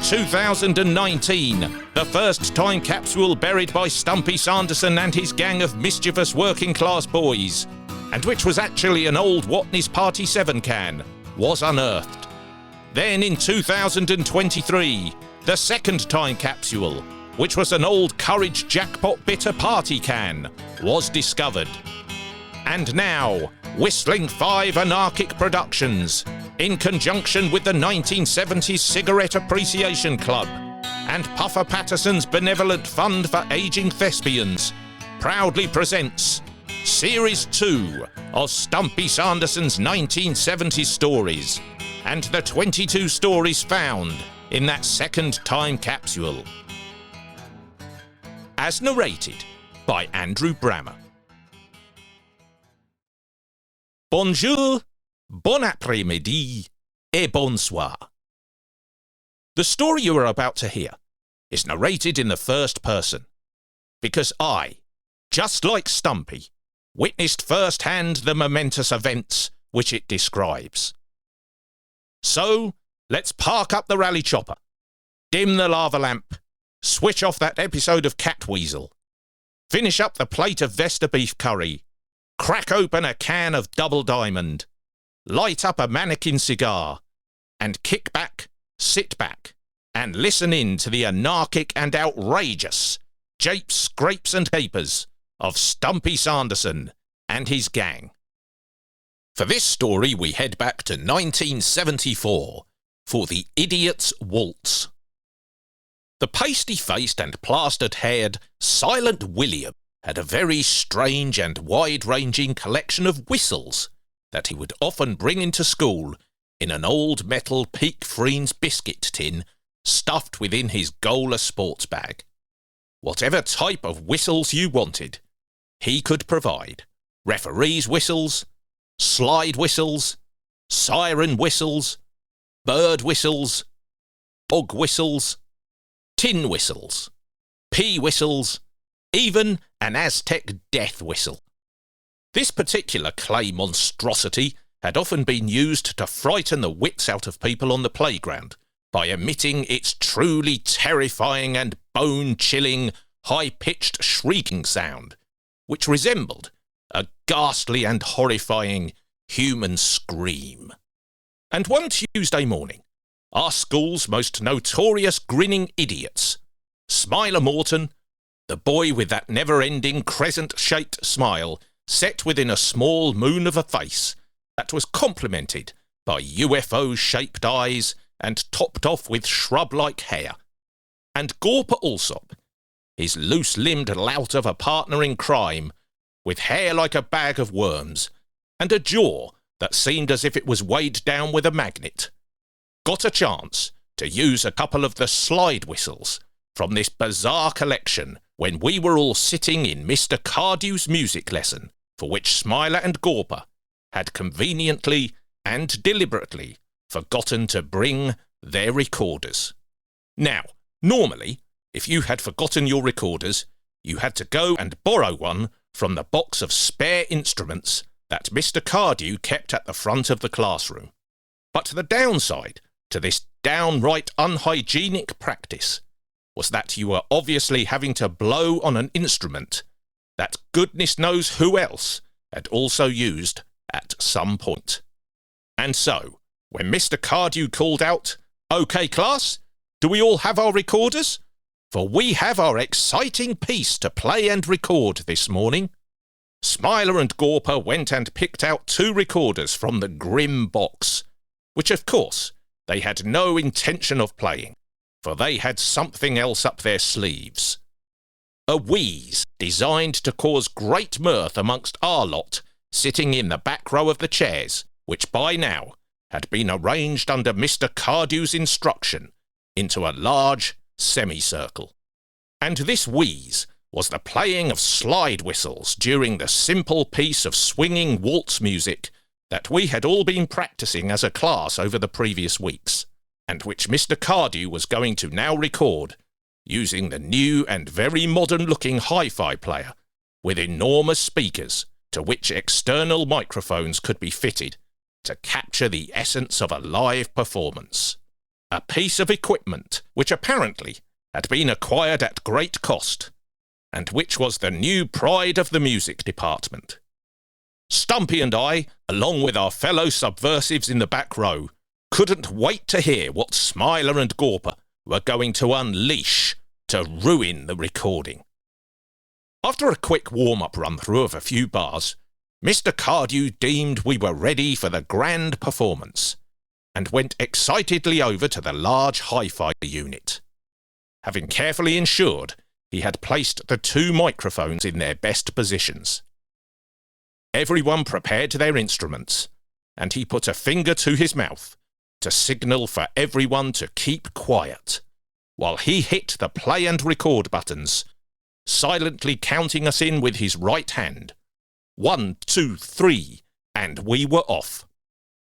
in 2019, the first time capsule buried by Stumpy Sanderson and his gang of mischievous working-class boys, and which was actually an old Watney's Party 7 can, was unearthed. Then in 2023, the second time capsule, which was an old Courage Jackpot Bitter Party can, was discovered. And now, Whistling 5 Anarchic Productions, in conjunction with the 1970s Cigarette Appreciation Club and Puffer Patterson's Benevolent Fund for Aging Thespians, proudly presents Series 2 of Stumpy Sanderson's 1970s stories, and the 22 stories found in that second time capsule. As narrated by Andrew Brammer. Bonjour, bon après-midi, et bonsoir. The story you are about to hear is narrated in the first person, because I, just like Stumpy, witnessed firsthand the momentous events which it describes. So, let's park up the rally chopper, dim the lava lamp, switch off that episode of Catweasel, finish up the plate of Vesta beef curry, crack open a can of Double Diamond, light up a mannequin cigar, and kick back, sit back, and listen in to the anarchic and outrageous japes, scrapes and capers of Stumpy Sanderson and his gang. For this story we head back to 1974 for The Idiot's Waltz. The pasty-faced and plastered-haired Silent William had a very strange and wide-ranging collection of whistles that he would often bring into school in an old metal Peak Friends biscuit tin stuffed within his Gola sports bag. Whatever type of whistles you wanted, he could provide. Referees' whistles, slide whistles, siren whistles, bird whistles, dog whistles, tin whistles, pea whistles, even an Aztec death whistle. This particular clay monstrosity had often been used to frighten the wits out of people on the playground by emitting its truly terrifying and bone-chilling, high-pitched shrieking sound, which resembled a ghastly and horrifying human scream. And one Tuesday morning, our school's most notorious grinning idiots, Smiler Morton, the boy with that never-ending crescent-shaped smile set within a small moon of a face that was complemented by UFO-shaped eyes and topped off with shrub-like hair, and Gorper Alsop, his loose-limbed lout of a partner in crime, with hair like a bag of worms, and a jaw that seemed as if it was weighed down with a magnet, got a chance to use a couple of the slide whistles from this bizarre collection when we were all sitting in Mr. Cardew's music lesson, for which Smiler and Gorper had conveniently and deliberately forgotten to bring their recorders. Now, normally, if you had forgotten your recorders, you had to go and borrow one from the box of spare instruments that Mr. Cardew kept at the front of the classroom. But the downside to this downright unhygienic practice was that you were obviously having to blow on an instrument that goodness knows who else had also used at some point. And so, when Mr. Cardew called out, "OK class, do we all have our recorders? For we have our exciting piece to play and record this morning," Smiler and Gorper went and picked out 2 recorders from the grim box, which of course they had no intention of playing, for they had something else up their sleeves. A wheeze designed to cause great mirth amongst our lot sitting in the back row of the chairs, which by now had been arranged under Mr. Cardew's instruction into a large semicircle. And this wheeze was the playing of slide whistles during the simple piece of swinging waltz music that we had all been practicing as a class over the previous weeks, and which Mr. Cardew was going to now record using the new and very modern-looking hi-fi player with enormous speakers to which external microphones could be fitted to capture the essence of a live performance. a piece of equipment which apparently had been acquired at great cost, and which was the new pride of the music department. Stumpy and I, along with our fellow subversives in the back row, couldn't wait to hear what Smiler and Gorper were going to unleash to ruin the recording. After a quick warm-up run-through of a few bars, Mr. Cardew deemed we were ready for the grand performance, and went excitedly over to the large hi-fi unit. Having carefully ensured he had placed the 2 microphones in their best positions. Everyone prepared their instruments, and he put a finger to his mouth to signal for everyone to keep quiet, while he hit the play and record buttons, silently counting us in with his right hand. 1, 2, 3, and we were off.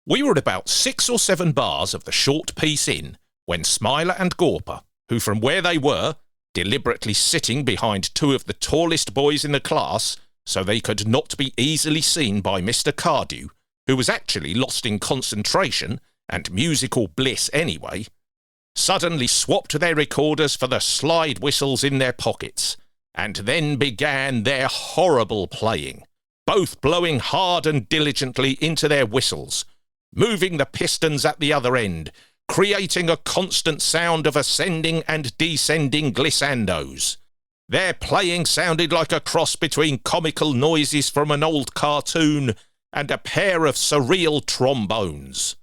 We were about 6 or 7 bars of the short piece in when Smiler and Gorper, who from where they were, deliberately sitting behind 2 of the tallest boys in the class so they could not be easily seen by Mr. Cardew, who was actually lost in concentration and musical bliss anyway, suddenly swapped their recorders for the slide whistles in their pockets, and then began their horrible playing, both blowing hard and diligently into their whistles, moving the pistons at the other end, creating a constant sound of ascending and descending glissandos. Their playing sounded like a cross between comical noises from an old cartoon and a pair of surreal trombones.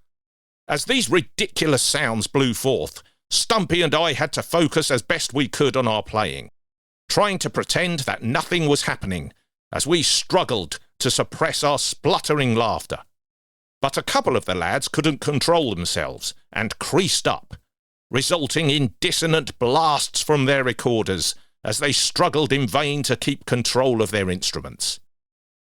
As these ridiculous sounds blew forth, Stumpy and I had to focus as best we could on our playing, trying to pretend that nothing was happening as we struggled to suppress our spluttering laughter. But a couple of the lads couldn't control themselves and creased up, resulting in dissonant blasts from their recorders as they struggled in vain to keep control of their instruments.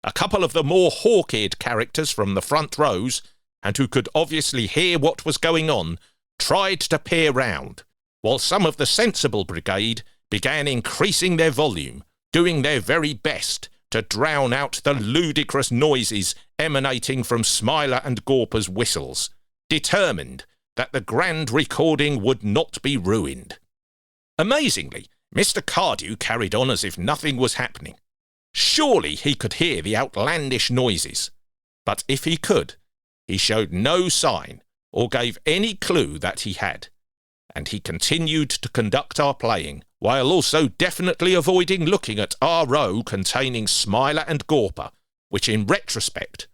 A couple of the more hawk-eared characters from the front rows, and who could obviously hear what was going on, tried to peer round, while some of the sensible brigade began increasing their volume, doing their very best to drown out the ludicrous noises emanating from Smiler and Gorper's whistles, determined that the grand recording would not be ruined. Amazingly, Mr. Cardew carried on as if nothing was happening. Surely he could hear the outlandish noises, but if he could, he showed no sign or gave any clue that he had, and he continued to conduct our playing, while also definitely avoiding looking at our row containing Smiler and Gorper, which in retrospect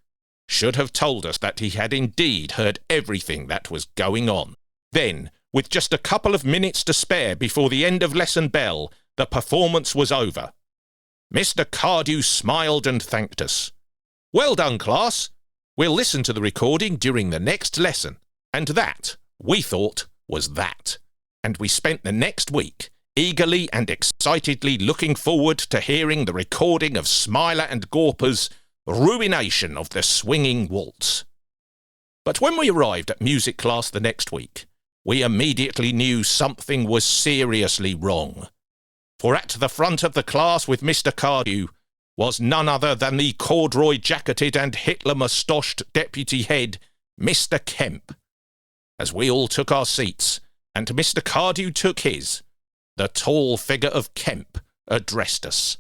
should have told us that he had indeed heard everything that was going on. Then, with just a couple of minutes to spare before the end of lesson bell, the performance was over. Mr. Cardew smiled and thanked us. "Well done, class. We'll listen to the recording during the next lesson." And that, we thought, was that. And we spent the next week eagerly and excitedly looking forward to hearing the recording of Smiler and Gorper's ruination of the swinging waltz. But when we arrived at music class the next week, we immediately knew something was seriously wrong. For at the front of the class with Mr. Cardew was none other than the corduroy-jacketed and Hitler-moustached deputy head, Mr. Kemp. As we all took our seats, and Mr. Cardew took his, the tall figure of Kemp addressed us.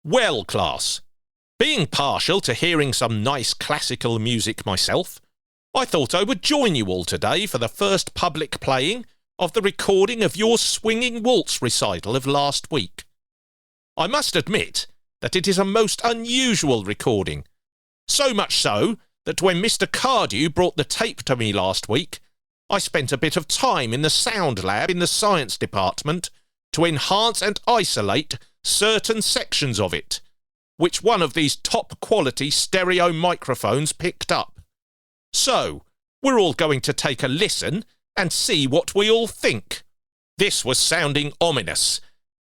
"Well, class, being partial to hearing some nice classical music myself, I thought I would join you all today for the first public playing of the recording of your swinging waltz recital of last week. I must admit that it is a most unusual recording, so much so that when Mr. Cardew brought the tape to me last week, I spent a bit of time in the sound lab in the science department to enhance and isolate certain sections of it, which one of these top-quality stereo microphones picked up. So, we're all going to take a listen and see what we all think." This was sounding ominous,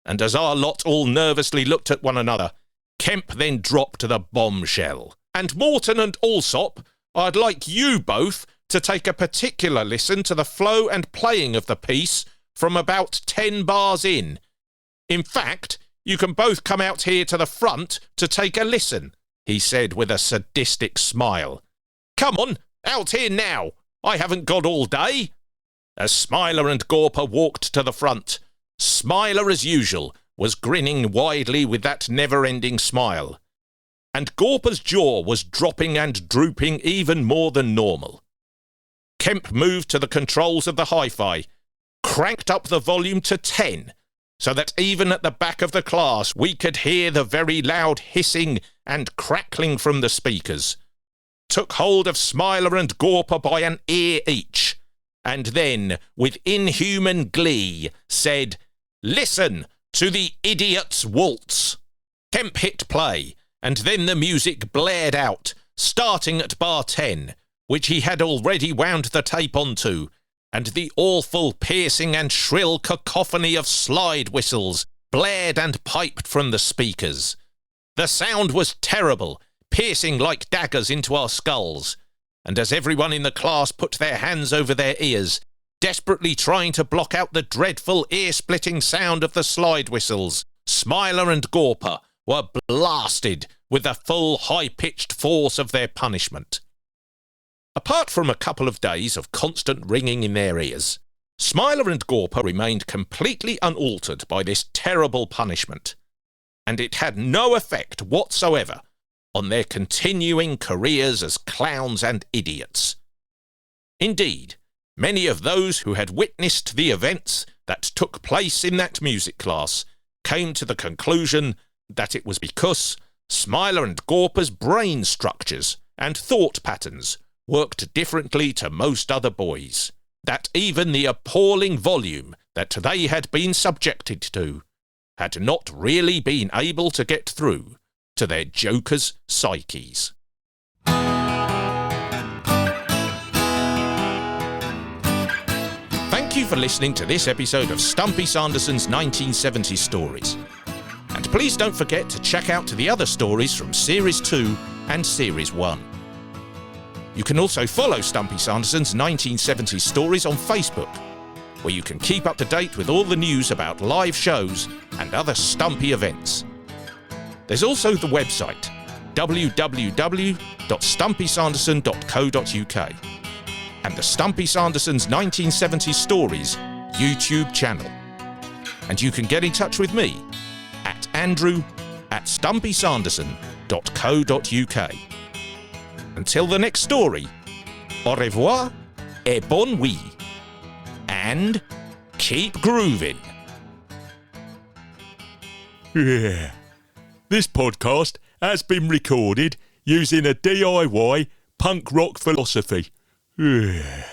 and as our lot all nervously looked at one another, Kemp then dropped the bombshell. "And Morton and Alsop, I'd like you both to take a particular listen to the flow and playing of the piece from about 10 bars in. In fact, you can both come out here to the front to take a listen," he said with a sadistic smile. "Come on, out here now. I haven't got all day." As Smiler and Gawper walked to the front, Smiler, as usual, was grinning widely with that never-ending smile, and Gawper's jaw was dropping and drooping even more than normal. Kemp moved to the controls of the hi-fi, cranked up the volume to 10, so that even at the back of the class we could hear the very loud hissing and crackling from the speakers, took hold of Smiler and Gawper by an ear each, and then, with inhuman glee, said, "Listen to the idiot's waltz." Kemp hit play, and then the music blared out, starting at bar 10, which he had already wound the tape onto, and the awful piercing and shrill cacophony of slide whistles blared and piped from the speakers. The sound was terrible, piercing like daggers into our skulls, and as everyone in the class put their hands over their ears, desperately trying to block out the dreadful ear-splitting sound of the slide whistles, Smiler and Gawper were blasted with the full high-pitched force of their punishment. Apart from a couple of days of constant ringing in their ears, Smiler and Gawper remained completely unaltered by this terrible punishment, and it had no effect whatsoever on their continuing careers as clowns and idiots. Indeed, many of those who had witnessed the events that took place in that music class came to the conclusion that it was because Smiler and Gawper's brain structures and thought patterns worked differently to most other boys, that even the appalling volume that they had been subjected to had not really been able to get through to their jokers' psyches. Thank you for listening to this episode of Stumpy Sanderson's 1970s Stories. And please don't forget to check out the other stories from Series 2 and Series 1. You can also follow Stumpy Sanderson's 1970s Stories on Facebook, where you can keep up to date with all the news about live shows and other Stumpy events. There's also the website, www.stumpysanderson.co.uk, and the Stumpy Sanderson's 1970s Stories YouTube channel. And you can get in touch with me at andrew@stumpysanderson.co.uk. Until the next story, au revoir et bon nuit, and keep grooving. Yeah. This podcast has been recorded using a DIY punk rock philosophy. Yeah.